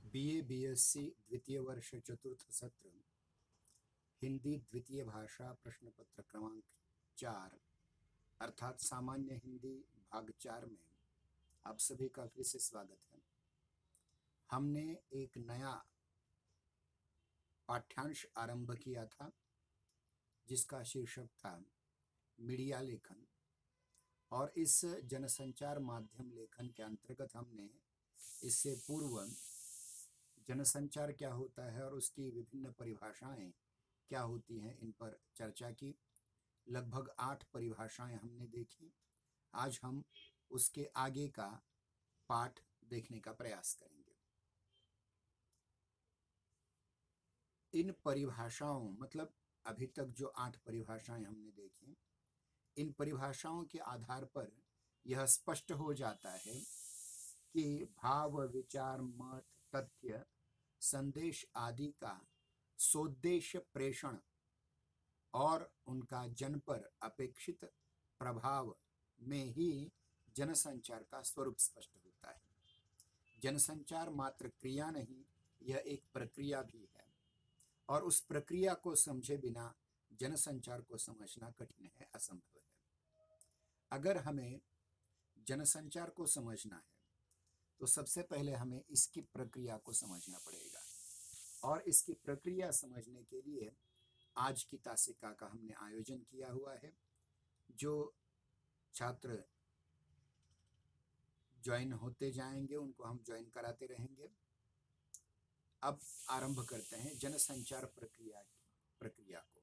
BA BSc द्वितीय वर्ष चतुर्थ सत्र हिंदी द्वितीय भाषा प्रश्न पत्र क्रमांक 4 अर्थात सामान्य हिंदी भाग 4 में आप सभी का फिर से स्वागत है। हमने एक नया पाठ्यांश आरंभ किया था जिसका शीर्षक था मीडिया लेखन, और इस जनसंचार माध्यम लेखन के अंतर्गत हमने इससे पूर्व जनसंचार क्या होता है और उसकी विभिन्न परिभाषाएं क्या होती हैं इन पर चर्चा की। लगभग 8 परिभाषाएं हमने देखी। आज हम उसके आगे का पाठ देखने का प्रयास करेंगे। इन परिभाषाओं मतलब अभी तक जो 8 परिभाषाएं हमने देखी, इन परिभाषाओं के आधार पर यह स्पष्ट हो जाता है कि भाव, विचार, मत, तथ्य, संदेश आदि का सोद्देश्य प्रेषण और उनका जन पर अपेक्षित प्रभाव में ही जनसंचार का स्वरूप स्पष्ट होता है। जनसंचार मात्र क्रिया नहीं, यह एक प्रक्रिया भी है, और उस प्रक्रिया को समझे बिना जनसंचार को समझना कठिन है, असंभव है। अगर हमें जनसंचार को समझना है तो सबसे पहले हमें इसकी प्रक्रिया को समझना पड़ेगा, और इसकी प्रक्रिया समझने के लिए आज की तासिका का हमने आयोजन किया हुआ है। जो छात्र ज्वाइन होते जाएंगे उनको हम ज्वाइन कराते रहेंगे। अब आरंभ करते हैं जनसंचार प्रक्रिया को।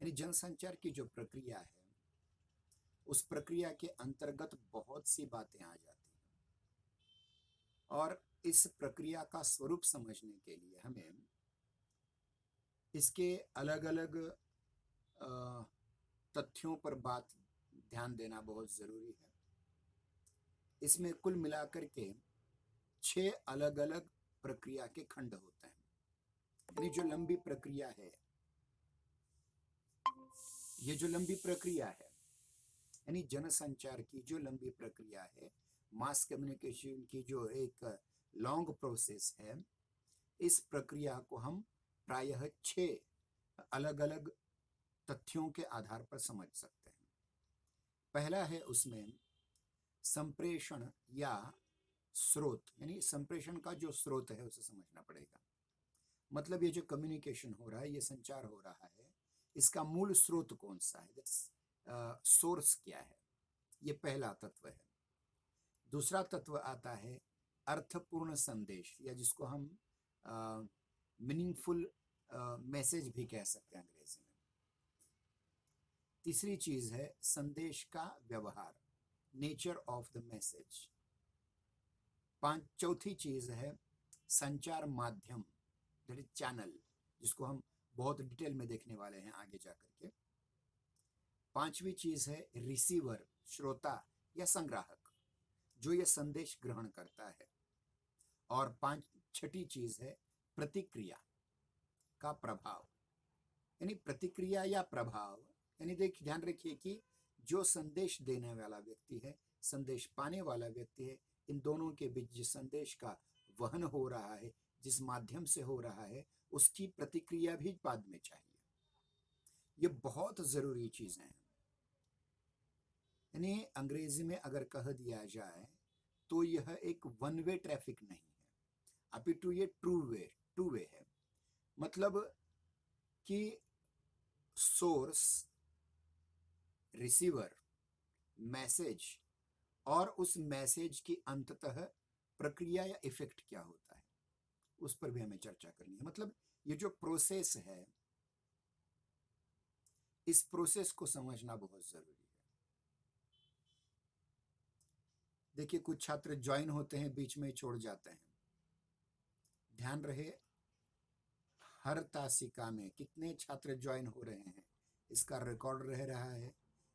यानी जनसंचार की जो प्रक्रिया है उस प्रक्रिया के अंतर्गत बहुत सी बातें आ जाती हैं, और इस प्रक्रिया का स्वरूप समझने के लिए हमें इसके अलग अलग तथ्यों पर ध्यान देना बहुत जरूरी है। इसमें कुल मिलाकर के 6 अलग अलग प्रक्रिया के खंड होते हैं। यानी जो लंबी प्रक्रिया है, ये जो लंबी प्रक्रिया है यानी जनसंचार की जो लंबी प्रक्रिया है, मास कम्युनिकेशन की जो एक लॉन्ग प्रोसेस है, इस प्रक्रिया को हम प्रायः 6 अलग अलग तथ्यों के आधार पर समझ सकते हैं। पहला है उसमें संप्रेषण या स्रोत, यानी संप्रेषण का जो स्रोत है उसे समझना पड़ेगा। मतलब ये जो कम्युनिकेशन हो रहा है, ये संचार हो रहा है, इसका मूल स्रोत कौन सा है, सोर्स क्या है, ये पहला तत्व है। दूसरा तत्व आता है अर्थपूर्ण संदेश, या जिसको हम मीनिंगफुल मैसेज भी कह सकते हैं अंग्रेजी में। तीसरी चीज है संदेश का व्यवहार, नेचर ऑफ द मैसेज। चौथी चीज है संचार माध्यम, दैट इज चैनल, जिसको हम बहुत डिटेल में देखने वाले हैं आगे जाकर के। पांचवी चीज है रिसीवर, श्रोता या संग्राहक, जो यह संदेश ग्रहण करता है। और छठी चीज है प्रतिक्रिया का प्रभाव, यानी प्रतिक्रिया या प्रभाव, यानी ध्यान रखिए कि जो संदेश देने वाला व्यक्ति है, संदेश पाने वाला व्यक्ति है, इन दोनों के बीच जिस संदेश का वहन हो रहा है, जिस माध्यम से हो रहा है, उसकी प्रतिक्रिया भी बाद में चाहिए। ये बहुत जरूरी चीजें हैं। यानी अंग्रेजी में अगर कह दिया जाए तो यह एक वन वे ट्रैफिक नहीं है, अपितु ये टू वे है। मतलब कि सोर्स, रिसीवर, मैसेज और उस मैसेज की अंततः प्रक्रिया या इफेक्ट क्या होता है, उस पर भी हमें चर्चा करनी है। मतलब ये जो प्रोसेस है, इस प्रोसेस को समझना बहुत जरूरी है। देखिए, कुछ छात्र ज्वाइन होते हैं, बीच में छोड़ जाते हैं। ध्यान रहे, हर तासिका में कितने छात्र ज्वाइन हो रहे हैं इसका रिकॉर्ड रह रहा है।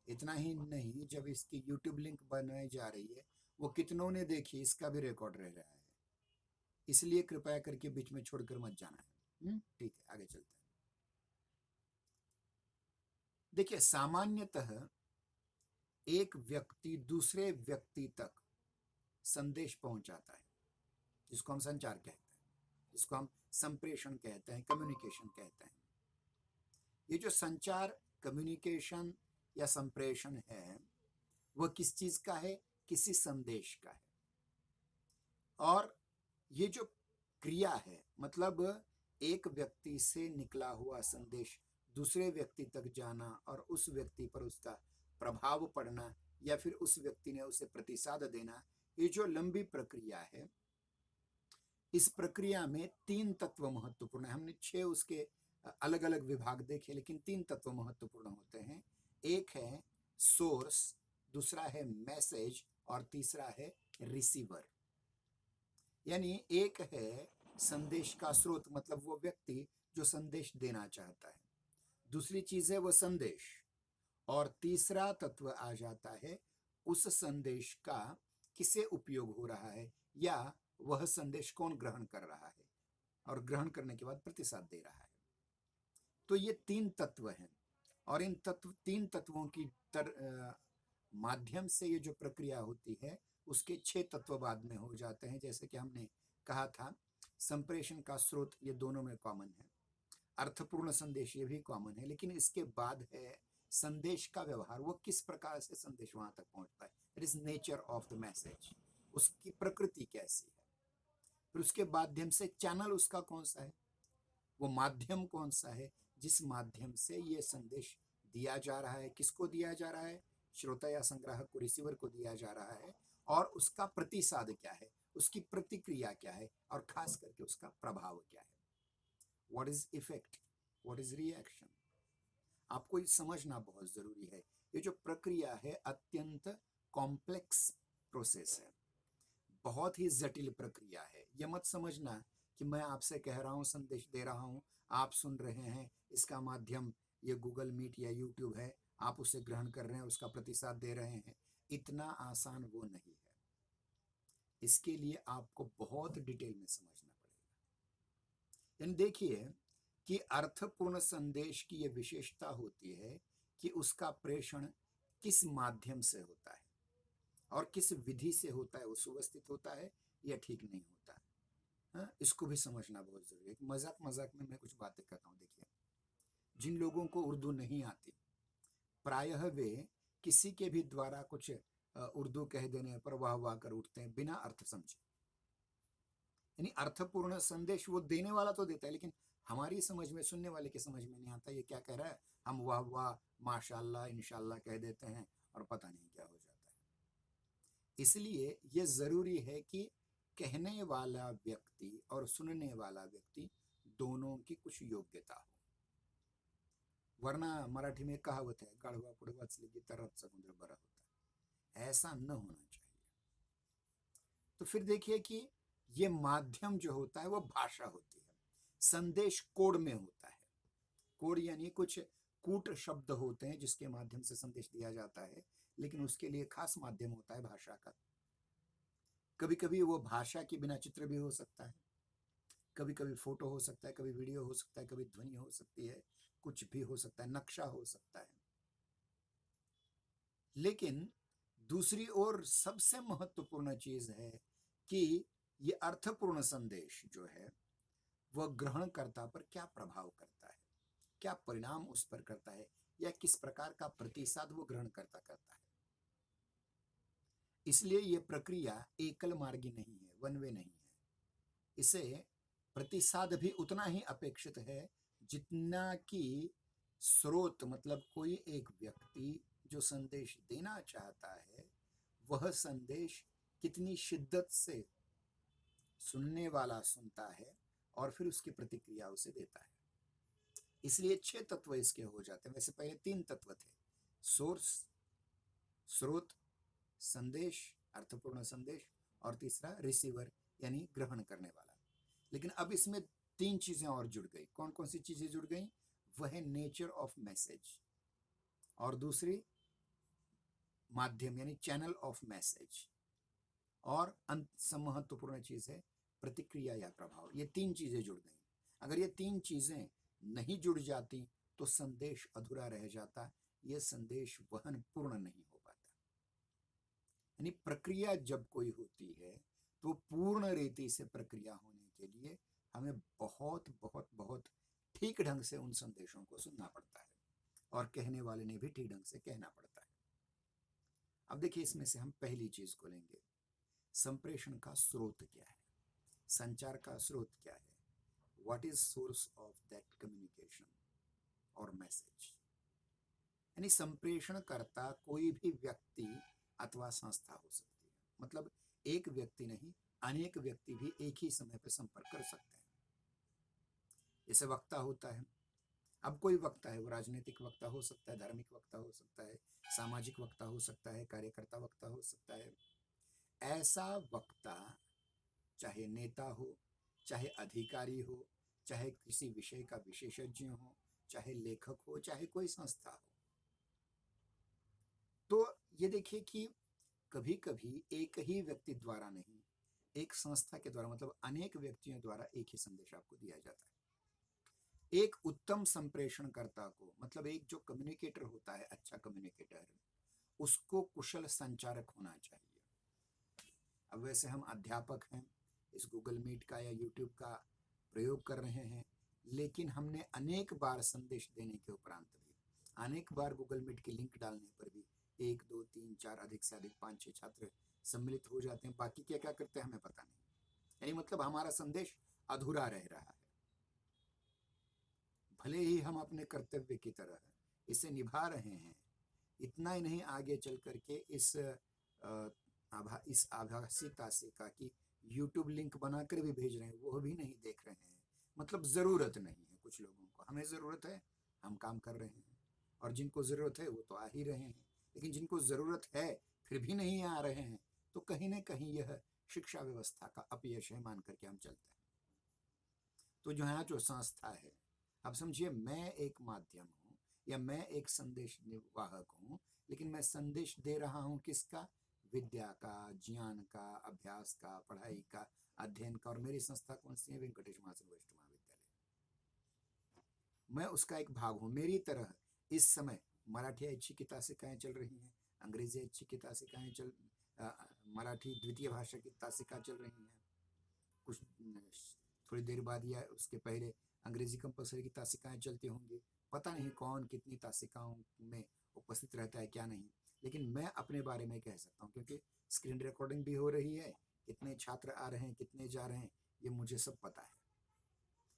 इतना ही नहीं, जब इसकी यूट्यूब लिंक बनाई जा रही है वो कितनों ने देखी, इसका भी रिकॉर्ड रह रहा है। इसलिए कृपया करके बीच में छोड़कर मत जाना है। ठीक है, आगे चलते हैं। देखिए, सामान्यतः एक व्यक्ति दूसरे व्यक्ति तक संदेश पहुंचाता है, जिसको हम संचार कहते हैं। इसको हम संप्रेषण कहते हैं, कम्युनिकेशन कहते हैं। ये जो संचार, कम्युनिकेशन या संप्रेषण है, वह किस चीज का है? किसी संदेश का है। और ये जो क्रिया है, मतलब एक व्यक्ति से निकला हुआ संदेश दूसरे व्यक्ति तक जाना और उस व्यक्ति पर उसका प्रभाव पड़ना या फिर उस व्यक्ति ने उसे प्रतिसाद देना, ये जो लंबी प्रक्रिया है, इस प्रक्रिया में 3 तत्व महत्वपूर्ण है। हमने 6 उसके अलग अलग विभाग देखे, लेकिन 3 तत्व महत्वपूर्ण होते हैं। एक है सोर्स, दूसरा है मैसेज और तीसरा है रिसीवर। यानी एक है संदेश का स्रोत, मतलब वो व्यक्ति जो संदेश देना चाहता है, दूसरी चीज है वो संदेश, और तीसरा तत्व आ जाता है उस संदेश का किसे उपयोग हो रहा है या वह संदेश कौन ग्रहण कर रहा है और ग्रहण करने के बाद प्रतिसाद दे रहा है। तो ये 3 तत्व हैं, और इन 3 तत्वों की माध्यम से ये जो प्रक्रिया होती है, उसके 6 तत्व बाद में हो जाते हैं। जैसे कि हमने कहा था, संप्रेषण का स्रोत ये दोनों में कॉमन है, अर्थपूर्ण संदेश ये भी कॉमन है, लेकिन इसके बाद है संदेश का व्यवहार, वो किस प्रकार से संदेश वहां तक पहुंचता है। It is nature of the message, उसकी प्रकृति कैसी है। फिर उसके माध्यम से चैनल उसका कौन सा है, वो माध्यम कौन सा है जिस माध्यम से ये संदेश दिया जा रहा है। किसको दिया जा रहा है? श्रोता या संग्राहक को, रिसीवर को दिया जा रहा है। और उसका प्रतिसाद क्या है, उसकी प्रतिक्रिया क्या है, और खास करके उसका प्रभाव क्या है। What is effect, what is reaction, आपको ये समझना बहुत जरूरी है। ये जो प्रक्रिया है अत्यंत कॉम्प्लेक्स प्रोसेस है, बहुत ही जटिल प्रक्रिया है। ये मत समझना कि मैं आपसे कह रहा हूँ, संदेश दे रहा हूँ, आप सुन रहे हैं, इसका माध्यम ये गूगल मीट या यूट्यूब है, आप उसे ग्रहण कर रहे हैं, उसका प्रतिसाद दे रहे हैं। इतना आसान वो नहीं है। इसके लिए आपको बहुत डिटेल में समझना पड़ेगा। यानी देखिए कि अर्थपूर्ण संदेश की ये विशेषता होती है कि उसका प्रेषण किस माध्यम से होता है और किस विधि से होता है, वो सुव्यवस्थित होता है या ठीक नहीं होता है। हाँ, इसको भी समझना बहुत जरूरी है। मजाक मजाक में मैं कुछ बातें करता हूँ। देखिए, जिन लोगों को उर्दू नहीं आती, प्रायः वे किसी के भी द्वारा कुछ उर्दू कह देने पर वाह वाह कर उठते हैं बिना अर्थ समझे। यानी अर्थपूर्ण संदेश वो देने वाला तो देता है, लेकिन हमारी समझ में, सुनने वाले की समझ में नहीं आता ये क्या कह रहा है। हम वाह वाह, माशाल्लाह, इंशाल्लाह कह देते हैं और पता नहीं क्या हो जाता है। इसलिए ये जरूरी है कि कहने वाला व्यक्ति और सुनने वाला व्यक्ति दोनों की कुछ योग्यता हो, वरना मराठी में कहावत है, गाढवा पुढे वाचली की तरच समुद्र बरा होता है। ऐसा न होना चाहिए। तो फिर देखिए कि ये माध्यम जो होता है वो भाषा होती है। संदेश कोड में होता है। कोड यानी कुछ कूट शब्द होते हैं जिसके माध्यम से संदेश दिया जाता है, लेकिन उसके लिए खास माध्यम होता है भाषा का। कभी कभी वो भाषा के बिना चित्र भी हो सकता है, कभी कभी फोटो हो सकता है, कभी वीडियो हो सकता है, कभी ध्वनि हो सकती है, कुछ भी हो सकता है, नक्शा हो सकता है। लेकिन दूसरी ओर सबसे महत्वपूर्ण चीज है कि ये अर्थपूर्ण संदेश जो है वह ग्रहणकर्ता पर क्या प्रभाव करता है, क्या परिणाम उस पर करता है, या किस प्रकार का प्रतिसाद वो ग्रहणकर्ता करता है। इसलिए यह प्रक्रिया एकल मार्गी नहीं है, वन वे नहीं है। इसे प्रतिसाद भी उतना ही अपेक्षित है जितना कि स्रोत, मतलब कोई एक व्यक्ति जो संदेश देना चाहता है, वह संदेश कितनी शिद्दत से सुनने वाला सुनता है और फिर उसकी प्रतिक्रिया उसे देता है। इसलिए 6 तत्व इसके हो जाते हैं। वैसे पहले 3 तत्व थे, सोर्स, स्रोत, संदेश, अर्थपूर्ण संदेश, और तीसरा रिसीवर यानी ग्रहण करने वाला। लेकिन अब इसमें 3 चीजें और जुड़ गई। कौन कौन सी चीजें जुड़ गई? वह है नेचर ऑफ मैसेज, और दूसरी माध्यम यानी चैनल ऑफ मैसेज, और अंत महत्वपूर्ण चीज है प्रतिक्रिया या प्रभाव। ये 3 चीजें जुड़ गई। अगर ये 3 चीजें नहीं जुड़ जाती तो संदेश अधूरा रह जाता, यह संदेश वहन पूर्ण नहीं हो पाता। यानी प्रक्रिया जब कोई होती है तो पूर्ण रीति से प्रक्रिया होने के लिए हमें बहुत बहुत बहुत ठीक ढंग से उन संदेशों को सुनना पड़ता है और कहने वाले ने भी ठीक ढंग से कहना पड़ता है। अब देखिए, इसमें से हम पहली चीज को लेंगे, संप्रेषण का स्रोत क्या है, संचार का स्रोत क्या है, what is source of that communication और मैसेज। यानी संप्रेषण करता कोई भी व्यक्ति अथवा संस्था हो सकती है, मतलब एक व्यक्ति नहीं, अनेक व्यक्ति भी एक ही समय पर संपर्क कर सकते हैं। जैसे वक्ता होता है, अब कोई वक्ता है, वो राजनीतिक वक्ता हो सकता है, धार्मिक वक्ता हो सकता है, सामाजिक वक्ता हो सकता है, कार्यकर्ता वक्ता हो सकता है। ऐसा वक्ता चाहे नेता हो, चाहे अधिकारी हो, चाहे किसी विषय का विशेषज्ञ हो, चाहे लेखक हो, चाहे कोई संस्था हो, तो ये देखिए कि कभी कभी एक ही व्यक्ति द्वारा नहीं, एक संस्था के द्वारा, मतलब अनेक व्यक्तियों द्वारा एक ही संदेश आपको दिया जाता है। एक उत्तम संप्रेषणकर्ता को, मतलब एक जो कम्युनिकेटर होता है, अच्छा कम्युनिकेटर, उसको कुशल संचारक होना चाहिए। अब वैसे हम अध्यापक हैं, इस गूगल मीट का या यूट्यूब का प्रयोग कर रहे हैं, लेकिन हमने अनेक बार संदेश देने के उपरांत भी, अनेक बार गूगल मीट की लिंक डालने पर भी 1 2 3 4 अधिक से अधिक 5 6 छात्र सम्मिलित हो जाते हैं, बाकी क्या क्या करते हैं हमें पता नहीं। यानी मतलब हमारा संदेश अधूरा रह रहा है। भले ही हम अपने कर्तव्य की तरह इसे निभा रहे हैं, इतना ही नहीं, आगे चल करके इस आभासी तासिका की यूट्यूब लिंक बनाकर भी भेज रहे हैं, वो भी नहीं देख रहे हैं। मतलब जरूरत नहीं है कुछ लोगों को, हमें जरूरत है, हम काम कर रहे हैं, और जिनको जरूरत है वो तो आ ही रहे हैं। लेकिन जिनको जरूरत है फिर भी नहीं आ रहे हैं, तो कहीं ना कहीं यह शिक्षा व्यवस्था का अपयश है, मान करके हम चलते हैं। तो जो यहाँ जो संस्था है, अब समझिए मैं एक माध्यम हूँ या मैं एक संदेश निवाहक हूँ, लेकिन मैं संदेश दे रहा हूँ किसका, विद्या का, ज्ञान का, अभ्यास का, पढ़ाई का, अध्ययन का। और मेरी संस्था कौन सी है, वेंकटेश महासन वरिष्ठ महाविद्यालय, मैं उसका एक भाग हूँ। मेरी तरह इस समय मराठी ऐच्छिक की तासिकाएं चल रही हैं, अंग्रेजी ऐच्छिक की तासिकाएं मराठी द्वितीय भाषा की तासिका चल रही हैं, कुछ थोड़ी देर बाद या उसके पहले अंग्रेजी कंपलसरी की तासिकाएं चलती होंगी। पता नहीं कौन कितनी तासिकाओं में उपस्थित रहता है क्या नहीं, लेकिन मैं अपने बारे में कह सकता हूँ, क्योंकि स्क्रीन रिकॉर्डिंग भी हो रही है, कितने छात्र आ रहे हैं, कितने जा रहे हैं, ये मुझे सब पता है।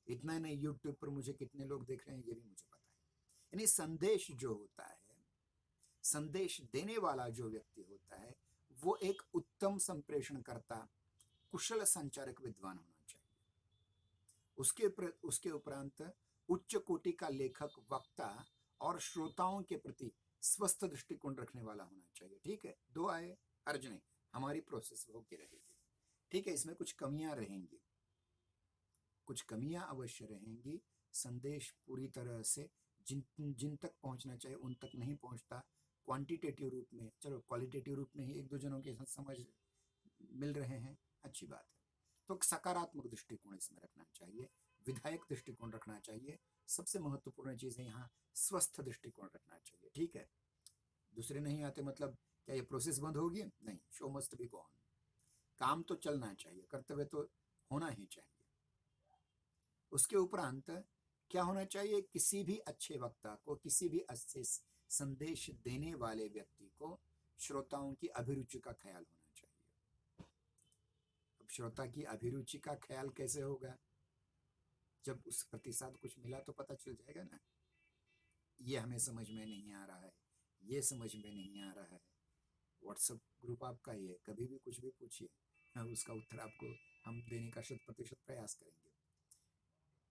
इतना नहीं, यूट्यूब पर मुझे कितने लोग देख रहे हैं ये भी मुझे पता है। यानी संदेश जो होता है, संदेश देने वाला जो व्यक्ति होता है, वो एक उत्तम संप्रेषण करता, कुशल संचारक, विद्वान होना चाहिए। उसके उपरांत उच्च कोटि का लेखक, वक्ता और श्रोताओं के प्रति स्वस्थ दृष्टिकोण रखने वाला होना चाहिए। ठीक है, दो आए, हर्ज नहीं, हमारी प्रोसेस होती रहेगी। ठीक है, इसमें कुछ कमियां रहेंगी, कुछ कमियां अवश्य रहेंगी। संदेश पूरी तरह से जिन जिन तक पहुंचना चाहिए उन तक नहीं पहुंचता, क्वांटिटेटिव रूप में, चलो क्वालिटेटिव रूप में ही एक दो जनों के साथ समझ मिल रहे हैं, अच्छी बात है। तो सकारात्मक दृष्टिकोण इसमें रखना चाहिए, विधायक दृष्टिकोण रखना चाहिए। सबसे महत्वपूर्ण चीज है यहाँ स्वस्थ दृष्टिकोण रखना चाहिए। ठीक है, दूसरे नहीं आते मतलब क्या ये प्रोसेस बंद होगी? नहीं, show must be go on, काम तो चलना चाहिए, कर्तव्य तो होना ही चाहिए। उसके उपरांत क्या होना चाहिए, किसी भी अच्छे वक्ता को, किसी भी अच्छे संदेश देने वाले व्यक्ति को श्रोताओं की अभिरुचि का ख्याल होना चाहिए। अब श्रोता की अभिरुचि का ख्याल कैसे होगा, जब उस प्रतिसाद कुछ मिला तो पता चल जाएगा ना, ये हमें समझ में नहीं आ रहा है, ये समझ में नहीं आ रहा है। व्हाट्सएप ग्रुप आपका ही है, कभी भी कुछ भी पूछिए, उसका उत्तर आपको हम देने का 100% प्रयास करेंगे।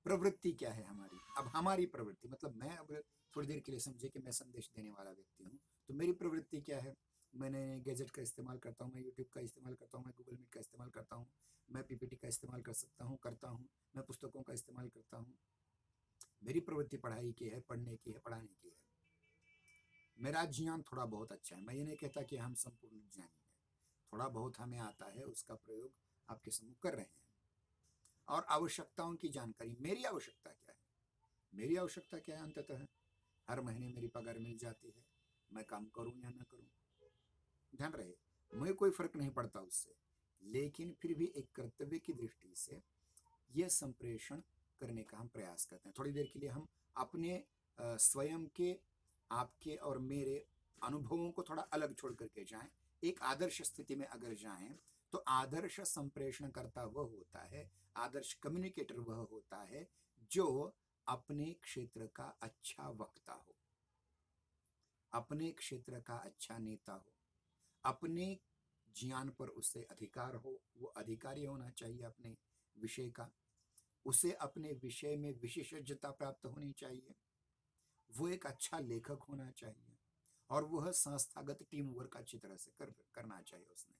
प्रवृत्ति क्या है हमारी, अब हमारी प्रवृत्ति मतलब मैं अब थोड़ी देर के लिए समझे कि मैं संदेश देने वाला व्यक्ति हूँ, तो मेरी प्रवृत्ति क्या है, मैंने गैजेट का इस्तेमाल करता हूँ, मैं यूट्यूब का इस्तेमाल करता हूँ, मैं गूगल मीट का इस्तेमाल करता हूँ, मैं पीपीटी का इस्तेमाल कर सकता हूँ, करता हूँ, मैं पुस्तकों का इस्तेमाल करता हूँ। मेरी प्रवृत्ति पढ़ाई की है, पढ़ने की है, पढ़ाने की है। मेरा ज्ञान थोड़ा बहुत अच्छा है, मैं ये नहीं कहता कि हम संपूर्ण ज्ञानी हैं, थोड़ा बहुत हमें आता है, उसका प्रयोग आपके सम्मुख कर रहे हैं। और आवश्यकताओं की जानकारी, मेरी आवश्यकता क्या है, मेरी आवश्यकता क्या है, अंततः हर महीने मेरी पगार मिल जाती है, मैं काम करूं या ना करूं, ध्यान रहे, मुझे कोई फर्क नहीं पड़ता उससे, लेकिन फिर भी एक कर्तव्य की दृष्टि से ये संप्रेषण करने का हम प्रयास करते हैं। थोड़ी देर के लिए हम अपने स्वयं के, आपके और मेरे अनुभवों को थोड़ा अलग छोड़ करके जाएं, एक आदर्श स्थिति में अगर जाएं, तो आदर्श संप्रेषण करता वह होता है, आदर्श कम्युनिकेटर वह होता है जो अपने क्षेत्र का अच्छा वक्ता हो, अपने क्षेत्र का अच्छा नेता हो, अपने ज्ञान पर उससे अधिकार हो, वो अधिकारी होना चाहिए अपने विषय का, उसे अपने विषय में विशेषज्ञता प्राप्त होनी चाहिए, वो एक अच्छा लेखक होना चाहिए, और वह संस्थागत टीम वर्क अच्छी तरह से करना चाहिए उसने।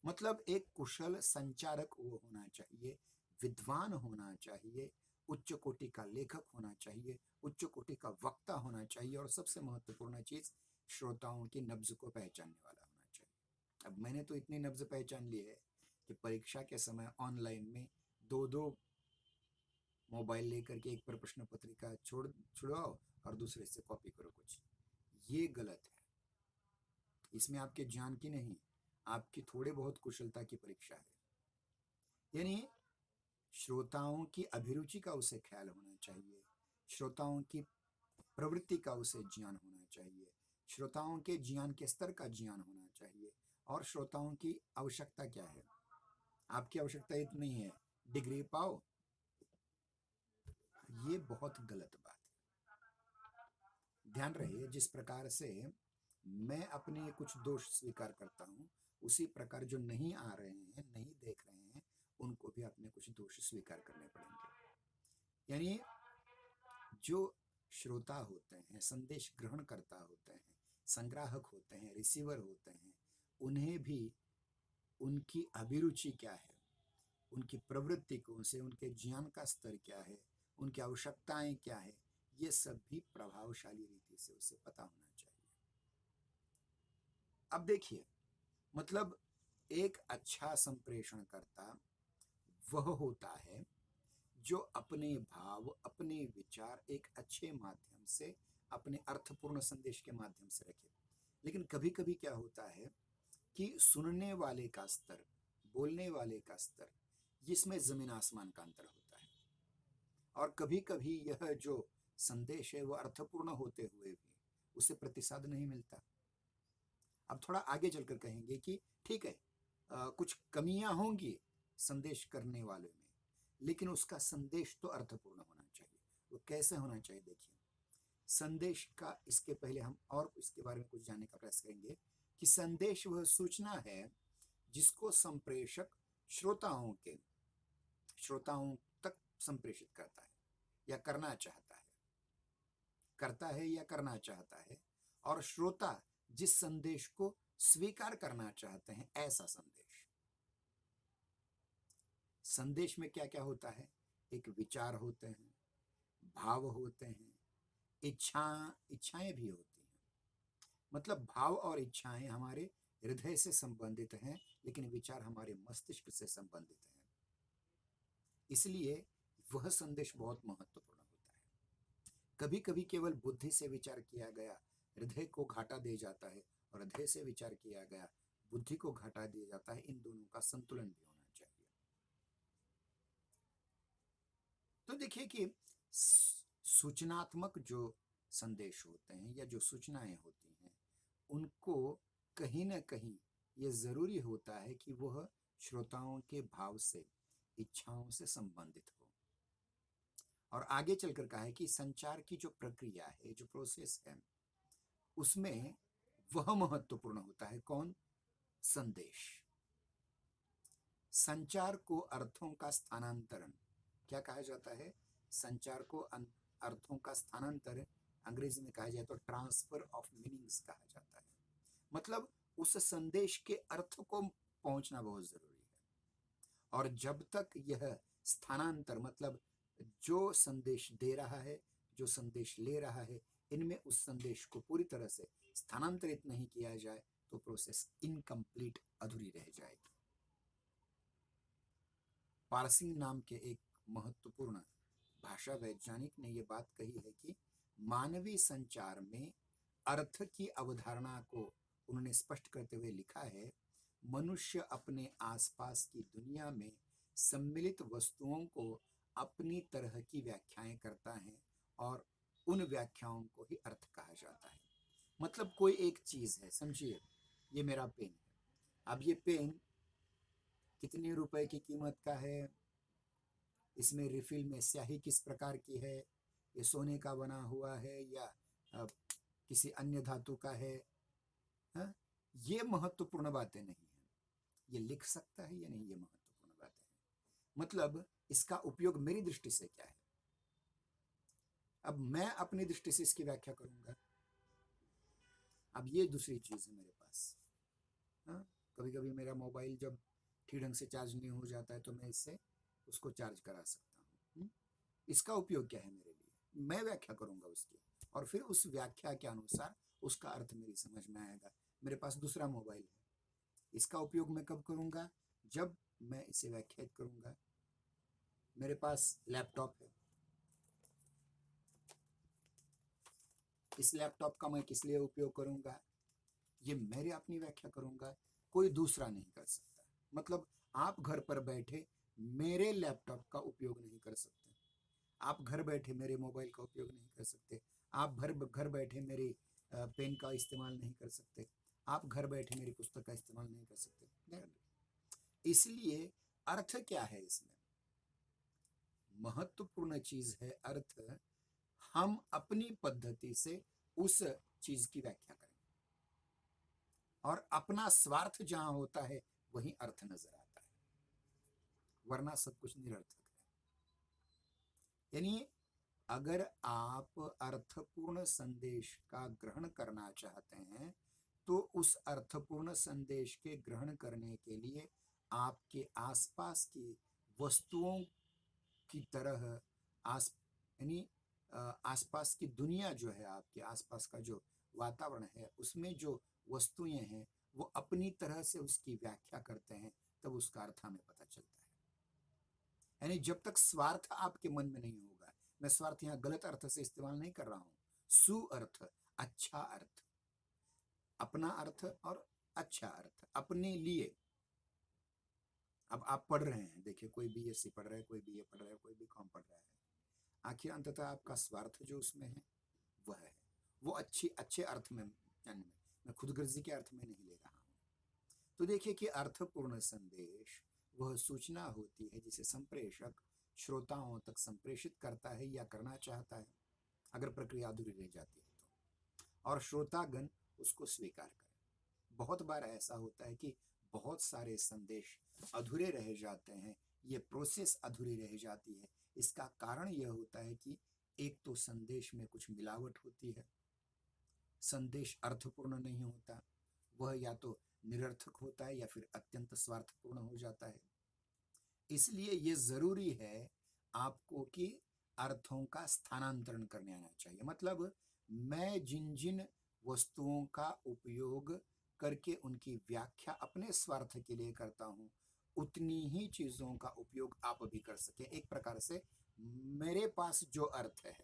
मतलब एक कुशल संचारक वो होना चाहिए, विद्वान होना चाहिए, उच्च कोटि का लेखक होना चाहिए, उच्च कोटि का वक्ता होना चाहिए, और सबसे महत्वपूर्ण चीज श्रोताओं की नब्ज को पहचानने वाला होना चाहिए। अब मैंने तो इतनी नब्ज पहचान ली है कि परीक्षा के समय ऑनलाइन में दो दो मोबाइल लेकर के एक पर प्रश्न पत्रिका छुड़वाओ और दूसरे से कॉपी करो कुछ। ये गलत है। इसमें आपके ज्ञान की नहीं, आपकी थोड़े बहुत कुशलता की परीक्षा है। यानी श्रोताओं की अभिरुचि का उसे ख्याल होना चाहिए, श्रोताओं की प्रवृत्ति का उसे ज्ञान होना चाहिए, श्रोताओं के ज्ञान के स्तर का ज्ञान होना चाहिए, और श्रोताओं की आवश्यकता क्या है। आपकी आवश्यकता इतनी है, डिग्री पाओ, ये बहुत गलत बात है। ध्यान रहे, जिस प्रकार से मैं अपने कुछ दोष स्वीकार करता हूं, उसी प्रकार जो नहीं आ रहे हैं, नहीं देख रहे हैं, उनको भी अपने कुछ दोष स्वीकार करने पड़ेंगे। यानी जो श्रोता होते हैं, संदेश ग्रहण करता होते हैं, संग्राहक होते हैं, रिसीवर होते हैं, उन्हें भी उनकी अभिरुचि क्या है, उनकी प्रवृत्ति कौन से, उनके ज्ञान का स्तर क्या है, उनकी आवश्यकताएं क्या है, ये सब भी प्रभावशाली रीति से उसे पता होना चाहिए। अब देखिए, मतलब एक अच्छा संप्रेषण करता वह होता है जो अपने भाव, अपने विचार एक अच्छे माध्यम से, अपने अर्थपूर्ण संदेश के माध्यम से रखे। लेकिन कभी कभी क्या होता है कि सुनने वाले का स्तर, बोलने वाले का स्तर, जिसमें जमीन आसमान का अंतर होता है, और कभी कभी यह जो संदेश है वह अर्थपूर्ण होते हुए भी उसे प्रतिसाद नहीं मिलता। अब थोड़ा आगे चलकर कहेंगे कि ठीक है, कुछ कमियां होंगी संदेश करने वाले में, लेकिन उसका संदेश तो अर्थपूर्ण होना चाहिए। वो कैसे होना चाहिए, देखिए, संदेश का, इसके पहले हम और इसके बारे में कुछ जानने का प्रयास करेंगे कि संदेश वह सूचना है जिसको संप्रेषक श्रोताओं तक संप्रेषित करता है या करना चाहता है, या करना चाहता है, और श्रोता जिस संदेश को स्वीकार करना चाहते हैं, ऐसा संदेश। संदेश में क्या क्या होता है, एक विचार होते हैं, भाव होते हैं, इच्छाएं भी होती हैं। मतलब भाव और इच्छाएं हमारे हृदय से संबंधित हैं, लेकिन विचार हमारे मस्तिष्क से संबंधित हैं। इसलिए वह संदेश बहुत महत्वपूर्ण होता है। कभी कभी केवल बुद्धि से विचार किया गया हृदय को घाटा दे जाता है, और हृदय से विचार किया गया बुद्धि को घाटा दे जाता है। इन दोनों का संतुलन भी होना चाहिए। तो देखिए कि सूचनात्मक जो संदेश होते हैं या जो सूचनाएं होती हैं, उनको कहीं ना कहीं ये जरूरी होता है कि वह श्रोताओं के भाव से, इच्छाओं से संबंधित हो। और आगे चलकर कहा है कि संचार की जो प्रक्रिया है, जो प्रोसेस है, उसमें वह महत्वपूर्ण होता है। कौन? संदेश। संचार को अर्थों का स्थानांतरण क्या कहा जाता है? संचार को अर्थों का स्थानांतरण अंग्रेजी में कहा जाए तो ट्रांसफर ऑफ मीनिंग्स कहा जाता है। मतलब उस संदेश के अर्थ को पहुंचना बहुत जरूरी है, और जब तक यह स्थानांतर, मतलब जो संदेश दे रहा है, जो संदेश ले रहा है, इनमें उस संदेश को पूरी तरह से स्थानांतरित नहीं किया जाए तो प्रोसेस इनकम्प्लीट, अधूरी रह जाएगी। पारसिंग नाम के एक महत्वपूर्ण भाषा वैज्ञानिक ने यह बात कही है कि मानवीय संचार में अर्थ की अवधारणा को उन्होंने स्पष्ट करते हुए लिखा है, मनुष्य अपने आसपास की दुनिया में सम्मिलित वस्तुओं को अपनी तरह की व्याख्याएं करता है और उन व्याख्याओं को ही अर्थ कहा जाता है। मतलब कोई एक चीज है, समझिए ये मेरा पेन है। अब ये पेन कितने रुपए की कीमत का है, इसमें रिफिल में स्याही किस प्रकार की है, ये सोने का बना हुआ है या किसी अन्य धातु का है, हा? ये महत्वपूर्ण बातें नहीं है। ये लिख सकता है या नहीं, ये महत्वपूर्ण बातें हैं। मतलब इसका उपयोग मेरी दृष्टि से क्या है। अब मैं अपनी दृष्टि से इसकी व्याख्या करूंगा। अब ये दूसरी चीज है मेरे पास। कभी कभी मेरा मोबाइल जब ठीक ढंग से चार्ज नहीं हो जाता है तो मैं इससे उसको चार्ज करा सकता हूँ। इसका उपयोग क्या है मेरे लिए, मैं व्याख्या करूंगा उसकी, और फिर उस व्याख्या के अनुसार उसका अर्थ मेरी समझ में आएगा। मेरे पास दूसरा मोबाइल है, इसका उपयोग मैं कब करूंगा, जब मैं इसे व्याख्यात करूंगा। मेरे पास लैपटॉप है, इस लैपटॉप का मैं किस लिए उपयोग करूंगा, ये मेरे अपनी व्याख्या करूंगा, कोई दूसरा नहीं कर सकता। मतलब आप घर पर बैठे मेरे लैपटॉप का उपयोग नहीं कर सकते, आप घर बैठे मेरे मोबाइल का उपयोग नहीं कर सकते, आप घर बैठे मेरी पेन का इस्तेमाल नहीं कर सकते, आप घर बैठे मेरी पुस्तक का इस्तेमाल नहीं कर सकते। इसलिए अर्थ क्या है इसमें, महत्वपूर्ण चीज है अर्थ। हम अपनी पद्धति से उस चीज की व्याख्या करें, और अपना स्वार्थ जहां होता है वहीं अर्थ नजर आता है, वरना सब कुछ निरर्थक है। यानी अगर आप अर्थपूर्ण संदेश का ग्रहण करना चाहते हैं तो उस अर्थपूर्ण संदेश के ग्रहण करने के लिए आपके आसपास की वस्तुओं की तरह यानी आसपास की दुनिया जो है, आपके आसपास का जो वातावरण है, उसमें जो वस्तुएं हैं वो अपनी तरह से उसकी व्याख्या करते हैं, तब उसका अर्थ हमें पता चलता है। यानी जब तक स्वार्थ आपके मन में नहीं होगा, मैं स्वार्थ यहाँ गलत अर्थ से इस्तेमाल नहीं कर रहा हूं, सुअर्थ, अच्छा अर्थ, अपना अर्थ और अच्छा अर्थ अपने लिए। अब आप पढ़ रहे हैं, देखिए कोई बीएससी पढ़ रहा है, कोई बीए पढ़ रहा है, कोई बीकॉम पढ़ रहा है, आखिर अंततः आपका स्वार्थ जो उसमें है वह है, वो अच्छे अर्थ में, यानी मैं खुदगर्जी के अर्थ में नहीं ले रहा हूँ। तो देखिए कि अर्थपूर्ण संदेश वह सूचना होती है जिसे संप्रेषक श्रोताओं तक संप्रेषित करता है या करना चाहता है, अगर प्रक्रिया अधूरी रह जाती है तो, और श्रोतागण उसको स्वीकार करें। बहुत बार ऐसा होता है कि बहुत सारे संदेश अधूरे रह जाते हैं, ये प्रोसेस अधूरी रह जाती है। इसका कारण यह होता है कि एक तो संदेश में कुछ मिलावट होती है, संदेश अर्थपूर्ण नहीं होता, वह या तो निरर्थक होता है या फिर अत्यंत स्वार्थपूर्ण हो जाता है। इसलिए ये जरूरी है आपको कि अर्थों का स्थानांतरण करने आना चाहिए। मतलब मैं जिन जिन वस्तुओं का उपयोग करके उनकी व्याख्या अपने स्वार्थ के लिए करता हूं, उतनी ही चीजों का उपयोग आप भी कर सके। एक प्रकार से मेरे पास जो अर्थ है,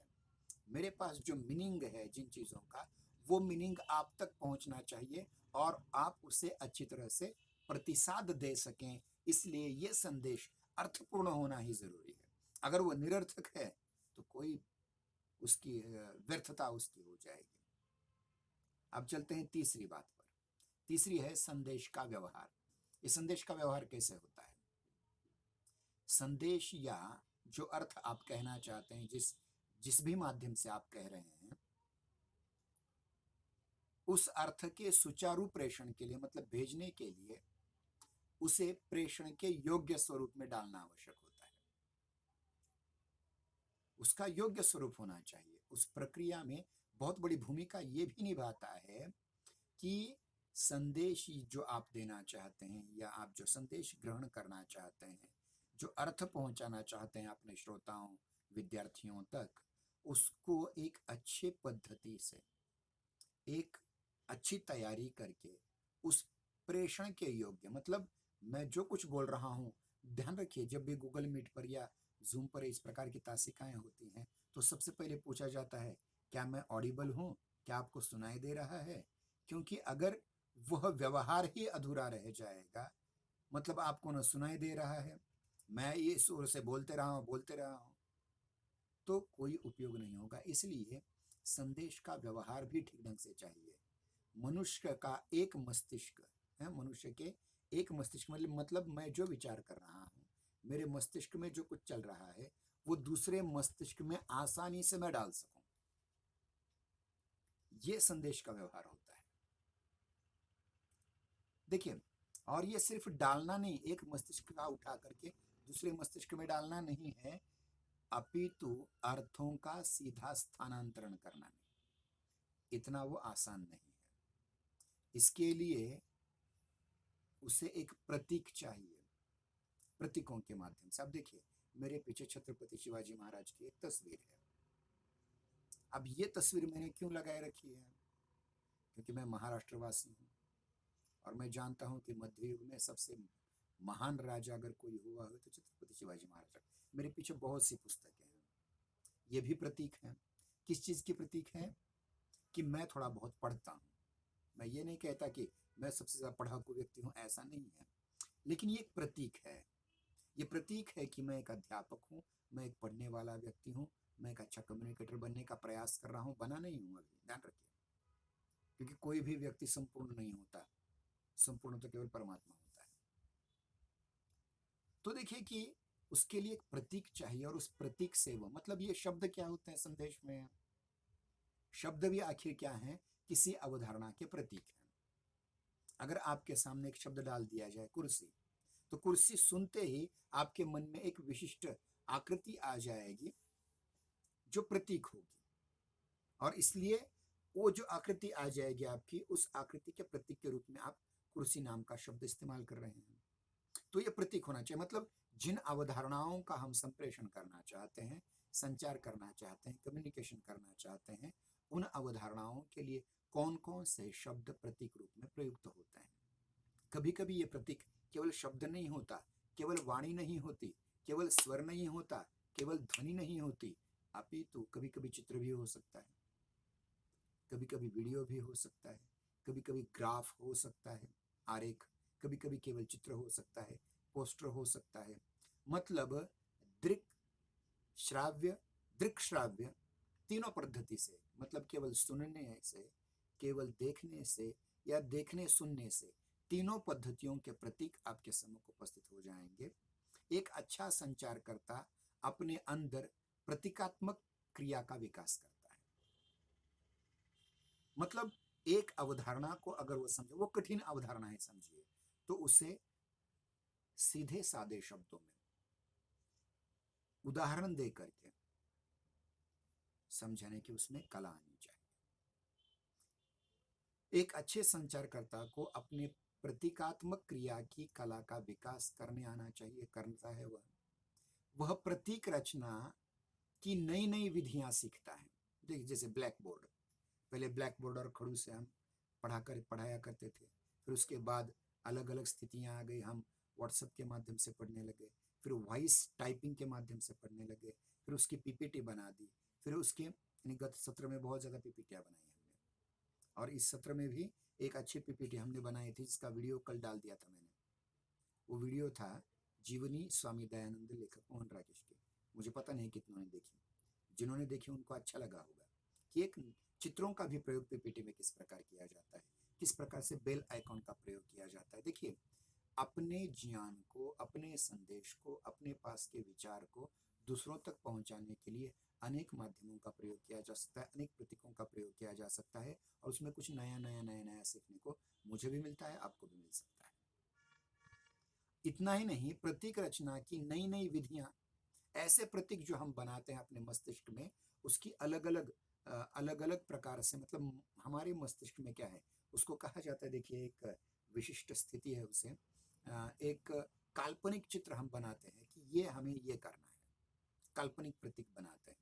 मेरे पास जो मीनिंग है जिन चीजों का, वो मीनिंग आप तक पहुंचना चाहिए और आप उसे अच्छी तरह से प्रतिसाद दे सकें। इसलिए ये संदेश अर्थपूर्ण होना ही जरूरी है। अगर वो निरर्थक है तो कोई उसकी व्यर्थता उसकी हो जाएगी। अब चलते हैं तीसरी बात पर। तीसरी है संदेश का व्यवहार। ये संदेश का व्यवहार कैसे होता है, संदेश या जो अर्थ आप कहना चाहते हैं, जिस भी माध्यम से आप कह रहे हैं, उस अर्थ के सुचारू प्रेषण के लिए, मतलब भेजने के लिए उसे प्रेषण के योग्य स्वरूप में डालना आवश्यक होता है। उसका योग्य स्वरूप होना चाहिए। उस प्रक्रिया में बहुत बड़ी भूमिका ये भी निभाता है कि संदेश जो आप देना चाहते हैं या आप जो संदेश ग्रहण करना चाहते हैं, जो अर्थ पहुंचाना चाहते हैं अपने श्रोताओं विद्यार्थियों तक, उसको एक अच्छे पद्धति से, एक अच्छी तैयारी करके उस प्रेषण के योग्य, मतलब मैं जो कुछ बोल रहा हूं, ध्यान रखिए जब भी गूगल मीट पर या जूम पर इस प्रकार की तासिकाएं होती हैं तो सबसे पहले पूछा जाता है क्या मैं ऑडिबल हूं, क्या आपको सुनाई दे रहा है। क्योंकि अगर वह व्यवहार ही अधूरा रह जाएगा, मतलब आपको न सुनाई दे रहा है, मैं ये सुर से बोलते रहा हूँ, तो कोई उपयोग नहीं होगा। इसलिए संदेश का व्यवहार भी ठीक ढंग से चाहिए। मनुष्य का एक मस्तिष्क है, मनुष्य के एक मस्तिष्क मतलब मैं जो विचार कर रहा हूँ, मेरे मस्तिष्क में जो कुछ चल रहा है, वो दूसरे मस्तिष्क में आसानी से मैं डाल सकूं, ये संदेश का व्यवहार होता है। देखिए, और ये सिर्फ डालना नहीं, एक मस्तिष्क का उठा करके दूसरे मस्तिष्क में डालना नहीं है, अपितु अर्थों का सीधा स्थानांतरण करना नहीं, इतना वो आसान नहीं है। इसके लिए उसे एक प्रतीक चाहिए, प्रतीकों के माध्यम से। अब देखिए, मेरे पीछे छत्रपति शिवाजी महाराज की एक तस्वीर है। अब ये तस्वीर मैंने क्यों लगाए रखी है? क्योंकि मैं महाराष्ट्र वासी हूँ और मैं जानता हूँ कि मध्य युग में सबसे महान राजा अगर कोई हुआ हो तो छत्रपति शिवाजी महाराज। मेरे पीछे बहुत सी पुस्तकें हैं, ये भी प्रतीक है। किस चीज की प्रतीक है? कि मैं थोड़ा बहुत पढ़ता हूँ। मैं ये नहीं कहता कि मैं सबसे ज्यादा पढ़ाकू व्यक्ति हूँ, ऐसा नहीं है, लेकिन ये एक प्रतीक है। ये प्रतीक है कि मैं एक अध्यापक हूँ, मैं एक पढ़ने वाला व्यक्ति हूँ, मैं एक अच्छा कम्युनिकेटर बनने का प्रयास कर रहा हूँ, बना नहीं हूँ अभी, ध्यान रखिए। क्योंकि कोई भी व्यक्ति संपूर्ण नहीं होता, संपूर्ण तो केवल परमात्मा होता है। तो देखिए कि उसके लिए एक प्रतीक चाहिए, और उस प्रतीक से वो मतलब ये शब्द क्या होते हैं संदेश में? शब्द भी आखिर क्या है? किसी अवधारणा के प्रतीक हैं। अगर आपके सामने एक शब्द डाल दिया जाए कुर्सी, तो कुर्सी सुनते ही आपके मन में एक विशिष्ट आकृति आ जाएगी जो प्रतीक होगी, और इसलिए वो जो आकृति आ जाएगी आपकी, उस आकृति के प्रतीक के रूप में आप कुर्सी नाम का शब्द इस्तेमाल कर रहे हैं। तो ये प्रतीक होना चाहिए। मतलब जिन अवधारणाओं का हम संप्रेषण करना चाहते हैं, संचार करना चाहते हैं, कम्युनिकेशन करना चाहते हैं, उन अवधारणाओं के लिए कौन कौन से शब्द प्रतीक रूप में प्रयुक्त होते हैं। कभी कभी ये प्रतीक केवल शब्द नहीं होता, केवल वाणी नहीं होती, केवल स्वर नहीं होता, केवल ध्वनि नहीं होती, अपितु कभी कभी चित्र भी हो सकता है, कभी कभी वीडियो भी हो सकता है, कभी कभी ग्राफ हो सकता है, आरेख, कभी कभी केवल चित्र हो सकता है, पोस्टर हो सकता है। मतलब दृक श्राव्य, दृक श्राव्य तीनों पद्धति से, मतलब केवल सुनने से, केवल देखने से, या देखने सुनने से, तीनों पद्धतियों के प्रतीक आपके सम्मुख उपस्थित हो जाएंगे। एक अच्छा संचारकर्ता अपने अंदर प्रतीकात्मक क्रिया का विकास करता है। मतलब एक अवधारणा को अगर वो समझे, वो कठिन अवधारणा है समझिए, तो उसे सीधे सादे शब्दों में उदाहरण दे करके समझाने की उसमें कला आनी चाहिए। एक अच्छे संचारकर्ता को अपने प्रतीकात्मक क्रिया की कला का विकास करने आना चाहिए, करता है वह प्रतीक रचना की नई नई विधियां सीखता है। देखिए, जैसे ब्लैक बोर्ड, पहले ब्लैक बोर्ड और खड़ू से हम पढ़ाया करते थे, फिर उसके बाद अलग अलग स्थितियां आ गई, हम व्हाट्सएप के माध्यम से पढ़ने लगे, फिर वॉइस टाइपिंग के माध्यम से पढ़ने लगे, फिर उसकी पीपीटी बना दी, फिर उसके गत सत्र में बहुत ज़्यादा पीपीटियाँ बनाई हमने, और इस सत्र में भी एक अच्छी पीपीटी हमने बनाई थी जिसका वीडियो कल डाल दिया था मैंने। वो वीडियो था जीवनी स्वामी दयानंद लेखक मोहन राकेश की। मुझे पता नहीं कितनों ने देखी, जिन्होंने देखी उनको अच्छा लगा होगा कि एक चित्रों का भी प्रयोग पीपीटी में किस प्रकार किया जाता है, किस प्रकार से बेल आइकॉन का प्रयोग किया जाता है। देखिए, अपने ज्ञान को, अपने संदेश को, अपने पास के विचार को दूसरों तक पहुंचाने के लिए अनेक माध्यमों का प्रयोग किया जा सकता है, अनेक प्रतीकों का प्रयोग किया जा सकता है, और उसमें कुछ नया सीखने को मुझे भी मिलता है, आपको भी मिल सकता है। इतना ही नहीं, प्रतीक रचना की नई नई विधियां, ऐसे प्रतीक जो हम बनाते हैं अपने मस्तिष्क में, उसकी अलग अलग प्रकार से, मतलब हमारे मस्तिष्क में क्या है, उसको कहा जाता है, देखिए एक विशिष्ट स्थिति है उसे, एक काल्पनिक चित्र हम बनाते हैं कि ये हमें ये करना है, काल्पनिक प्रतीक बनाते हैं,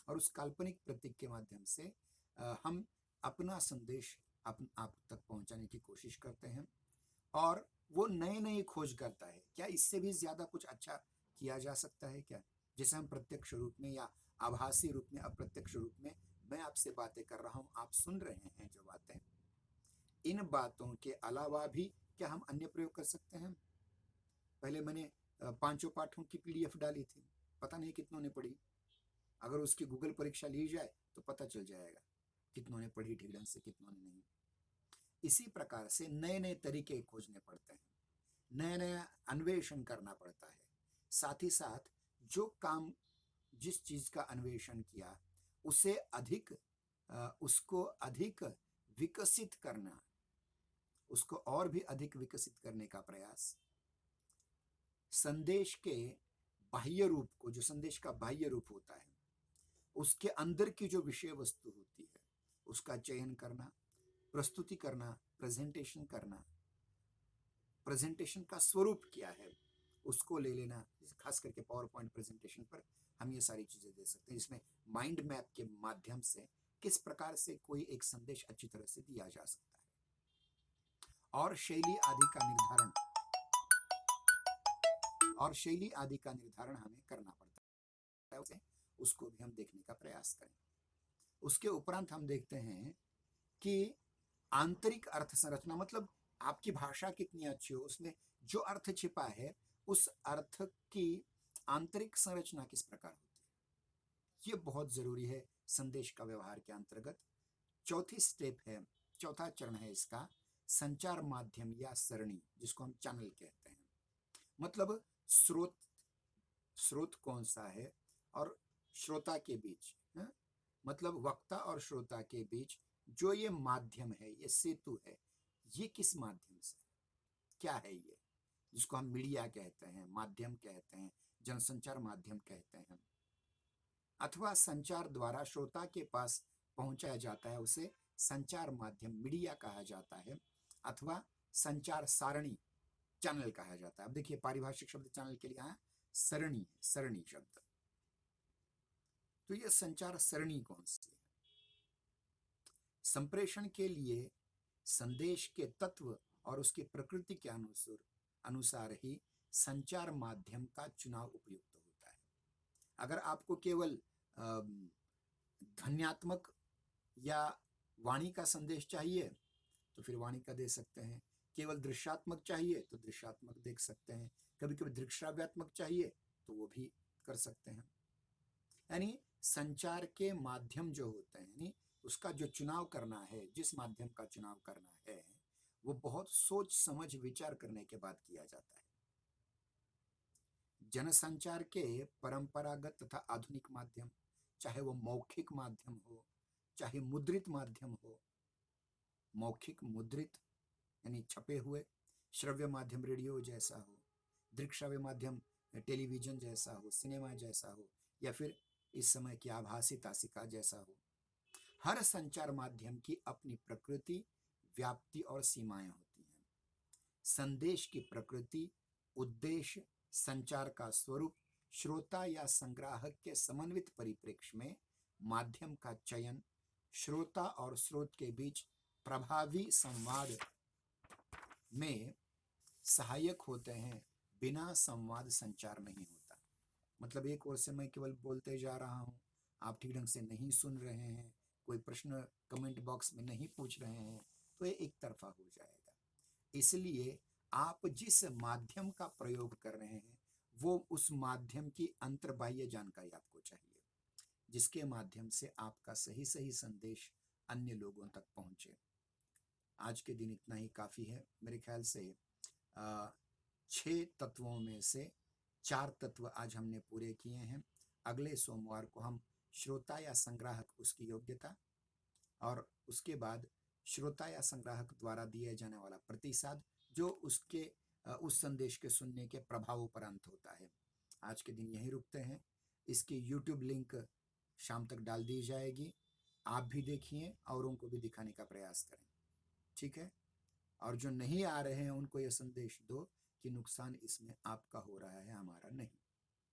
और उस काल्पनिक प्रतीक के माध्यम से हम अपना संदेश आप तक पहुंचाने की कोशिश करते हैं, और वो नए नए खोज करता है। क्या इससे भी ज्यादा कुछ अच्छा किया जा सकता है क्या? जैसे हम प्रत्यक्ष रूप में या आभासी रूप में, अप्रत्यक्ष रूप में मैं आपसे बातें कर रहा हूं, आप सुन रहे हैं जो बातें, इन बातों के अलावा भी क्या हम अन्य प्रयोग कर सकते हैं? पहले मैंने पांचों पाठों की PDF डाली थी, पता नहीं कितनों ने पढ़ी। अगर उसकी गूगल परीक्षा ली जाए तो पता चल जाएगा कितनों ने पढ़ी ठीक ढंग से, कितनों ने नहीं। इसी प्रकार से नए नए तरीके खोजने पड़ते हैं, नया नया अन्वेषण करना पड़ता है। साथ ही साथ जो काम, जिस चीज का अन्वेषण किया उसे उसको अधिक विकसित करना, उसको और भी अधिक विकसित करने का प्रयास, संदेश के बाह्य रूप को, जो संदेश का बाह्य रूप होता है उसके अंदर की जो विषय वस्तु होती है उसका चयन करना, प्रस्तुति करना, प्रेजेंटेशन करना, प्रेजेंटेशन का स्वरूप क्या है उसको ले लेना। खास करके पावर पॉइंट प्रेजेंटेशन पर हम ये सारी चीजें दे सकते हैं, जिसमें माइंड मैप के माध्यम से किस प्रकार से कोई एक संदेश अच्छी तरह से दिया जा सकता है। और शैली आदि का निर्धारण हमें करना पड़ता है, उसको भी हम देखने का प्रयास करें। उसके उपरांत हम देखते हैं कि आंतरिक अर्थ संरचना, मतलब आपकी भाषा कितनी अच्छी हो, उसमें जो अर्थ छिपा है उस अर्थ की आंतरिक संरचना किस प्रकार होती है, ये बहुत जरूरी है संदेश का व्यवहार के अंतर्गत। चौथा चरण है इसका संचार माध्यम या सरणी, जिसको हम चैनल कहते हैं। मतलब स्रोत कौन सा है और श्रोता के बीच, मतलब वक्ता और श्रोता के बीच जो ये माध्यम है, ये सेतु है, ये किस माध्यम से, क्या है ये, जिसको हम मीडिया कहते हैं, माध्यम कहते हैं, जनसंचार माध्यम कहते हैं, अथवा संचार द्वारा श्रोता के पास पहुंचाया जाता है उसे संचार माध्यम मीडिया कहा जाता है, अथवा संचार सारणी चैनल कहा जाता है। अब देखिए पारिभाषिक शब्द चैनल के लिए आया सरणी, सरणी शब्द। तो ये संचार सरणी कौन सी है? संप्रेषण के लिए संदेश के तत्व और उसकी प्रकृति के अनुसार ही संचार माध्यम का चुनाव उपयुक्त होता है। अगर आपको केवल ध्वन्यात्मक या वाणी का संदेश चाहिए तो फिर वाणी का दे सकते हैं, केवल दृश्यात्मक चाहिए तो दृश्यात्मक देख सकते हैं, कभी कभी दृश्याव्यात्मक चाहिए तो वो भी कर सकते हैं। यानी संचार के माध्यम जो होते हैं, यानी उसका जो चुनाव करना है, जिस माध्यम का चुनाव करना है, वो बहुत सोच समझ विचार करने के बाद किया जाता है। जनसंचार के परंपरागत तथा आधुनिक माध्यम, चाहे वो मौखिक माध्यम हो, चाहे मुद्रित माध्यम हो, मौखिक मुद्रित यानी छपे हुए, श्रव्य माध्यम रेडियो जैसा हो, दृक्श्राव्य माध्यम टेलीविजन जैसा हो, सिनेमा जैसा हो, या फिर इस समय की आभासी तासिका जैसा हो, हर संचार माध्यम की अपनी प्रकृति, व्याप्ति और सीमाएं होती हैं। संदेश की प्रकृति, उद्देश्य, संचार का स्वरूप, श्रोता या संग्राहक के समन्वित परिप्रेक्ष्य में माध्यम का चयन श्रोता और स्रोत के बीच प्रभावी संवाद में सहायक होते हैं। बिना संवाद संचार नहीं होता। मतलब एक ओर से मैं केवल बोलते जा रहा हूं, आप ठीक ढंग से नहीं सुन रहे हैं, कोई प्रश्न कमेंट बॉक्स में नहीं पूछ रहे हैं, तो ये एक तरफा हो जाएगा। इसलिए आप जिस माध्यम का प्रयोग कर रहे हैं वो उस माध्यम की अंतर्बाह्य जानकारी आपको चाहिए, जिसके माध्यम से आपका सही सही संदेश अन्य लोगों तक पहुंचे। आज के दिन इतना ही काफी है। मेरे ख्याल से 6 तत्वों में से 4 तत्व आज हमने पूरे किए हैं। अगले सोमवार को हम श्रोता या संग्राहक, उसकी योग्यता, और उसके बाद श्रोता या संग्राहक द्वारा दिया जाने वाला प्रतिसाद, जो उसके उस संदेश के सुनने के प्रभाव पर अंत होता है। आज के दिन यहीं रुकते हैं। इसकी YouTube लिंक शाम तक डाल दी जाएगी, आप भी देखिए, औरों को भी दिखाने का प्रयास करें, ठीक है? और जो नहीं आ रहे हैं उनको यह संदेश दो कि नुकसान इसमें आपका हो रहा है, हमारा नहीं।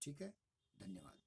ठीक है, धन्यवाद।